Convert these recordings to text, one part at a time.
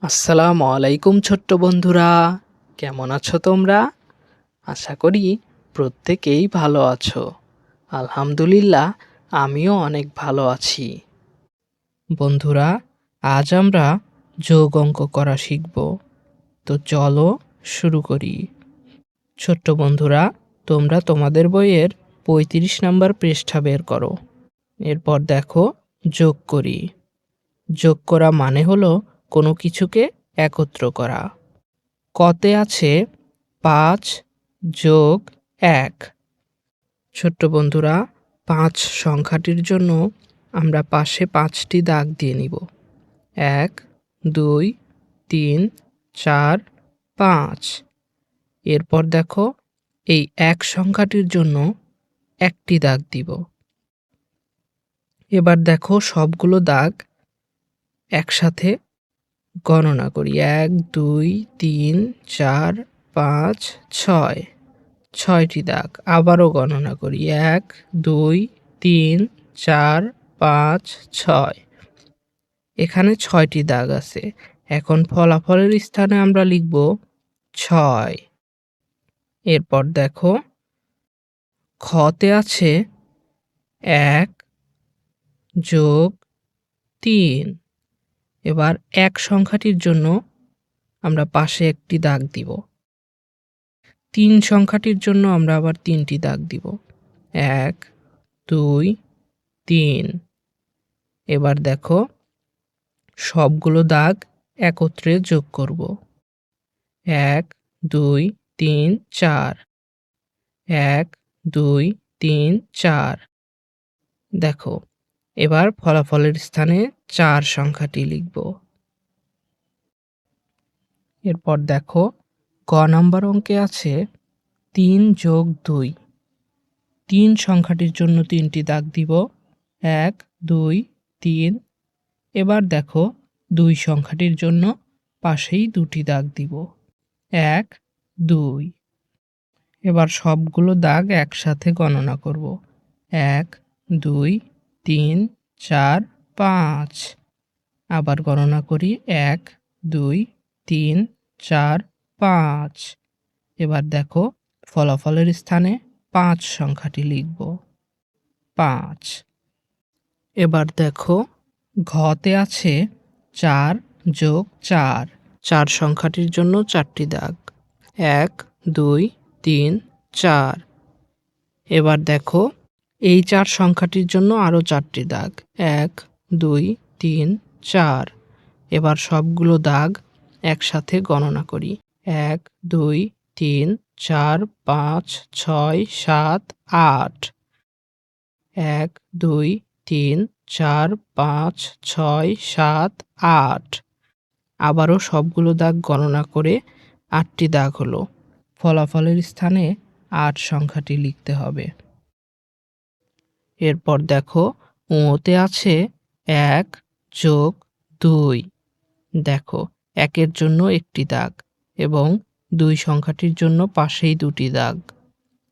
আসসালামু আলাইকুম ছোট্ট বন্ধুরা, কেমন আছো তোমরা? আশা করি প্রত্যেকেই ভালো আছো। আলহামদুলিল্লাহ, আমিও অনেক ভালো আছি। বন্ধুরা, আজ আমরা যোগ অঙ্ক করা শিখব। তো চলো শুরু করি। ছোট্ট বন্ধুরা, তোমরা তোমাদের বইয়ের ৩৫ নাম্বার পৃষ্ঠা বের করো। এরপর দেখো যোগ করি। যোগ করা মানে হলো কোনো কিছুকে একত্র করা। কতে আছে ৫ যোগ ১। ছোট্ট বন্ধুরা, ৫ সংখ্যাটির জন্য আমরা পাশে ৫টি দাগ দিয়ে নিব। ১, ২, ৩, ৪, ৫। এরপর দেখো এই ১ সংখ্যাটির জন্য একটি দাগ দিব। এবার দেখো সবগুলো দাগ একসাথে গণনা করি। ১, ২, ৩, ৪, ৫, ৬। ৬টি দাগ আবারও গণনা করি। ১, ২, ৩, ৪, ৫, ৬। এখানে ৬টি দাগ আছে। এখন ফলাফলের স্থানে আমরা লিখব ৬। এরপর দেখো খতে আছে ১ যোগ ৩। এবার ১ সংখ্যাটির জন্য আমরা পাশে একটি দাগ দিব। ৩ সংখ্যাটির জন্য আমরা আবার ৩টি দাগ দিব। ১, ২, ৩। এবার দেখো সবগুলো দাগ একত্রে যোগ করব। ১, ২, ৩, ৪। ১, ২, ৩, ৪। দেখো এবার ফলাফলের স্থানে ৪ সংখ্যাটি লিখব। এরপর দেখো ক নাম্বার অঙ্কে আছে ৩ যোগ ২। ৩ সংখ্যাটির জন্য ৩টি দাগ দিব। ১, ২, ৩। এবার দেখো ২ সংখ্যাটির জন্য পাশেই ২টি দাগ দিব। ১, ২। এবার সবগুলো দাগ একসাথে গণনা করব। ১, ২, ৩, ৪, ৫। আবার গণনা করি। ১, ২, ৩, ৪, ৫। এবার দেখো ফলাফলের স্থানে ৫ সংখ্যাটি লিখব। ৫। এবার দেখো ঘতে আছে ৪ যোগ ৪। ৪ সংখ্যাটির জন্য ৪টি দাগ। ১, ২, ৩, ৪। এবার দেখো এই ৪ সংখ্যাটির জন্য আরও ৪টি দাগ। ১, ২, ৩, ৪। এবার সবগুলো দাগ একসাথে গণনা করি। ১, ২, ৩, ৪, ৫, ৬, ৭, ৮। ১, ২, ৩, ৪, ৫, ৬, ৭, ৮। আবারও সবগুলো দাগ গণনা করে ৮টি দাগ হলো। ফলাফলের স্থানে ৮ সংখ্যাটি লিখতে হবে। এরপর দেখো ঙতে আছে ১ যোগ ২। দেখো ১-এর জন্য একটি দাগ এবং ২ সংখ্যাটির জন্য পাশেই ২টি দাগ।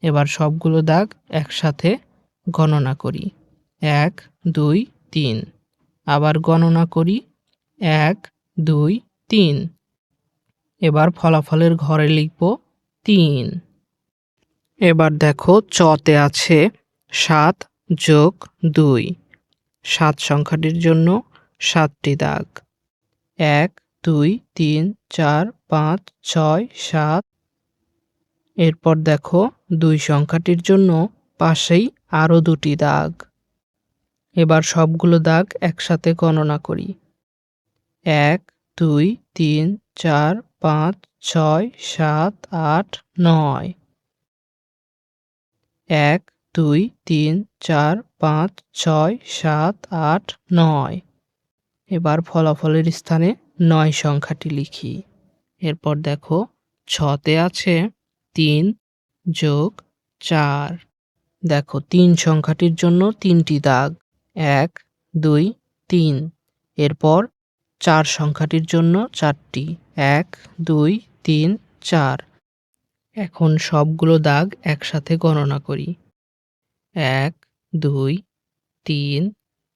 এবার সবগুলো দাগ একসাথে গণনা করি। ১, ২, ৩। আবার গণনা করি। ১, ২, ৩। এবার ফলাফলের ঘরে লিখব ৩। এবার দেখো চতে আছে ৭ যোগ ২। ৭ সংখ্যাটির জন্য ৭টি দাগ। ১, ২, ৩, ৪, ৫, ৬, ৭। এরপর দেখো ২ সংখ্যাটির জন্য পাশেই আরও ২টি দাগ। এবার সবগুলো দাগ একসাথে গণনা করি। ১, ২, ৩, ৪, ৫, ৬, ৭, ৮, ৯। ১, ২, ৩, ৪, ৫, ৬, ৭, ৮, ৯। এবার ফলাফলের স্থানে ৯ সংখ্যাটি লিখি। এরপর দেখো ছতে আছে ৩ যোগ ৪। দেখো ৩ সংখ্যাটির জন্য ৩টি দাগ। ১, ২, ৩। এরপর ৪ সংখ্যাটির জন্য ৪টি। ১, ২, ৩, ৪। এখন সবগুলো দাগ একসাথে গণনা করি। ১, ২, ৩,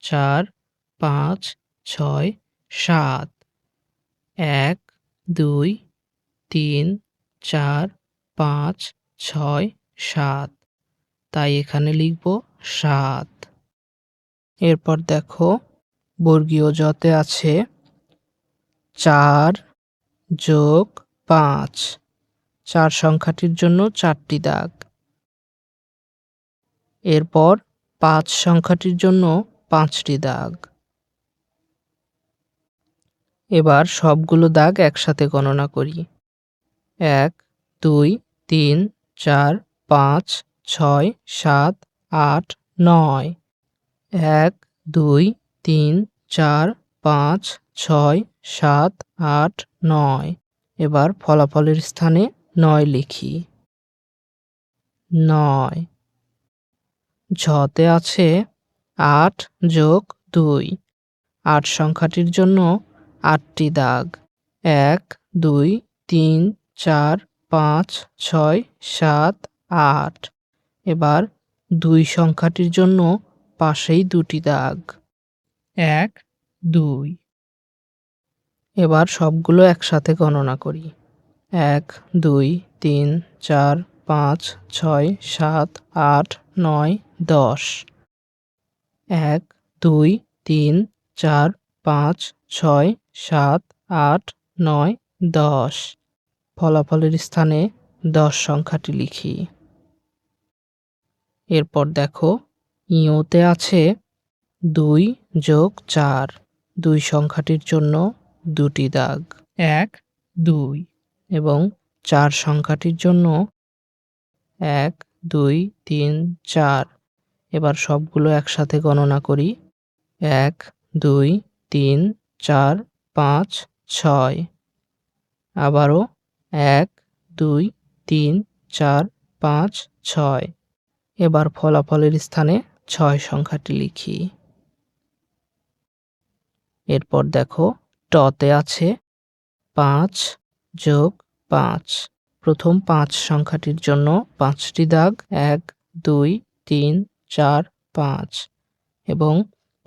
৪, ৫, ৬, ৭। ১, ২, ৩, ৪, ৫, ৬, ৭। তাই এখানে লিখব ৭। এরপর দেখো বর্গীয় জ-তে আছে ৪ যোগ ৫। ৪ সংখ্যাটির জন্য ৪টি দাগ। এরপর ৫ সংখ্যাটির জন্য ৫টি দাগ। এবার সবগুলো দাগ একসাথে গণনা করি। ১, ২, ৩, ৪, ৫, ৬, ৭, ৮, ৯। ১, ২, ৩, ৪, ৫, ৬, ৭, ৮, ৯। এবার ফলাফলের স্থানে ৯ লিখি। ৯। ঝ-তে আছে ৮ যোগ ২। ৮ সংখ্যাটির জন্য ৮টি দাগ। ১, ২, ৩, ৪, ৫, ৬, ৭, ৮। এবার ২ সংখ্যাটির জন্য পাশেই ২টি দাগ। ১, ২। এবার সবগুলো একসাথে গণনা করি। ১, ২, ৩, ৪, ৫, ৬, ৭, ৮, ৯, ১০। ১, ২, ৩, ৪, ৫, ৬, ৭, ৮, ৯, ১০। ফলাফলের স্থানে ১০ সংখ্যাটি লিখি। এরপর দেখো ঞ-তে আছে ২ যোগ ৪। ২ সংখ্যাটির জন্য ২টি দাগ। ১, ২ এবং ৪ সংখ্যাটির জন্য ১, ২, ৩, ৪। এবার সবগুলো একসাথে গণনা করি। ১, ২, ৩, ৪, ৫, ৬। আবারও ১, ২, ৩, ৪, ৫, ৬। এবার ফলাফলের স্থানে ৬ সংখ্যাটি লিখি। এরপর দেখো ট-তে আছে ৫ যোগ ৫। প্রথম ৫ সংখ্যাটির জন্য ৫টি দাগ। ১, ২, ৩, ৪, ৫ এবং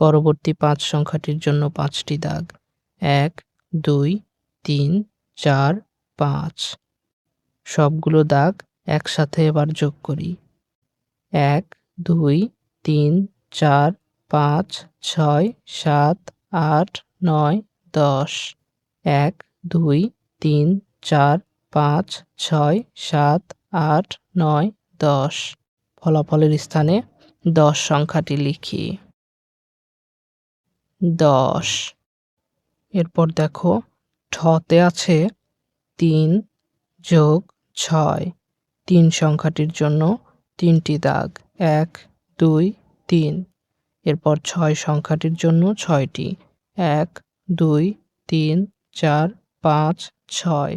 পরবর্তী ৫ সংখ্যাটির জন্য ৫টি দাগ। ১, ২, ৩, ৪, ৫। সবগুলো দাগ একসাথে এবার যোগ করি। ১, ২, ৩, ৪, ৫, ৬, ৭, ৮, ৯, ১০। ১, ২, ৩, ৪, ৫, ৬, ৭, ৮, ৯, ১০। ফলাফলের স্থানে ১০ সংখ্যাটি লিখি। ১০। এরপর দেখো ঠ-তে আছে ৩ যোগ ৬। ৩ সংখ্যাটির জন্য ৩টি দাগ। ১, ২, ৩। এরপর ৬ সংখ্যাটির জন্য ৬টি। ১, ২, ৩, ৪, ৫, ৬।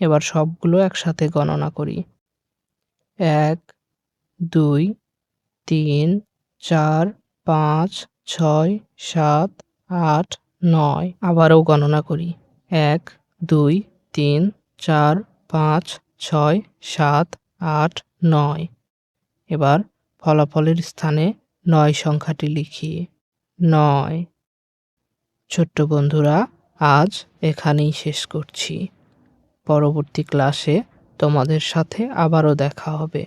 এবার সবগুলো একসাথে গণনা করি। ১, ২, ৩, ৪, ৫, ৬, ৭, ৮, ৯। আবারও গণনা করি। ১, ২, ৩, ৪, ৫, ৬, ৭, ৮, ৯। এবার ফলাফলের স্থানে ৯ সংখ্যাটি লিখি। ৯। ছোট্ট বন্ধুরা, আজ এখানেই শেষ করছি। পরবর্তী ক্লাসে তোমাদের সাথে আবারও দেখা হবে।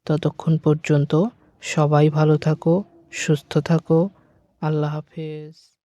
ততক্ষণ পর্যন্ত সবাই ভালো থাকো, সুস্থ থাকো। আল্লাহ হাফেজ।